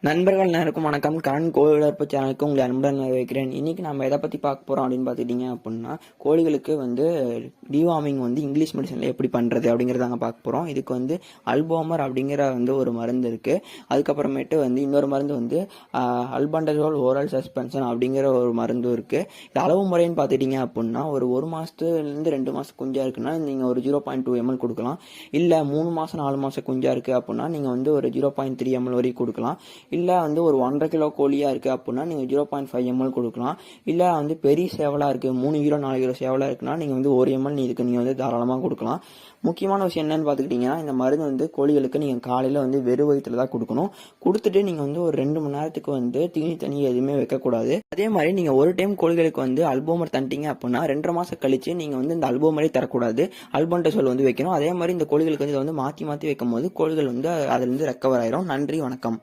நண்பர்கள் அனைவருக்கும் வணக்கம். கரண் கோழி வளர்ப்பு சேனலுக்கு உங்களை அன்புடன் வரவேற்கிறேன். இன்னைக்கு நம்ம எதை பற்றி பார்க்க போகிறோம் அப்படின்னு பார்த்துக்கிட்டிங்க அப்படின்னா, கோழிகளுக்கு டிவார்மிங் இங்கிலீஷ் மெடிசனில் எப்படி பண்ணுறது அப்படிங்கிறதாங்க பார்க்க போகிறோம். இதுக்கு அல்போமர் அப்படிங்கிற ஒரு மருந்து இருக்குது. அதுக்கப்புறமேட்டு இன்னொரு மருந்து அல்பண்டசோல் ஓரல் சஸ்பென்ஷன் அப்படிங்கிற ஒரு மருந்து இருக்குது. இது அளவு முறைன்னு பார்த்துக்கிட்டிங்க அப்படின்னா, ஒரு மாதத்துலேருந்து 2 மாதம் குஞ்சாக இருக்குன்னா நீங்கள் ஒரு 0.2 ml கொடுக்கலாம். இல்லை 3 மாதம் 4 மாதம் குஞ்சாக இருக்குது அப்படின்னா நீங்கள் ஒரு 0.3 ml வரைக்கும் கொடுக்கலாம். இல்லை ஒரு 1.5 கிலோ கோழியாக இருக்குது அப்படின்னா நீங்கள் 0.5 ml கொடுக்கலாம். இல்லை பெரிய சேவலாக இருக்குது 3 கிலோ 4 கிலோ சேவலாக இருக்குன்னா நீங்கள் 1 ml இதுக்கு நீங்கள் தாராளமாக கொடுக்கலாம். முக்கியமான விஷயம் என்னன்னு பார்த்துக்கிட்டிங்கன்னா, இந்த மருந்து கோழிகளுக்கு நீங்கள் காலையில் வெறும் வயிற்றுல தான் கொடுக்கணும். கொடுத்துட்டு நீங்கள் ஒரு 2 மணி நேரத்துக்கு தீனி எதுவுமே வைக்கக்கூடாது. அதே மாதிரி நீங்கள் ஒரு டைம் கோழிகளுக்கு அல்போமர் தண்டிங்க அப்படின்னா 2.5 மாதம் கழிச்சு நீங்கள் இந்த அல்போமரே தரக்கூடாது. அல்பண்டசோல் வைக்கணும். அதே மாதிரி இந்த கோழிகளுக்கு இதை மாற்றி மாற்றி வைக்கும் போது கோழிகள் அதுலேருந்து ரெக்கவர் ஆயிரும். நன்றி, வணக்கம்.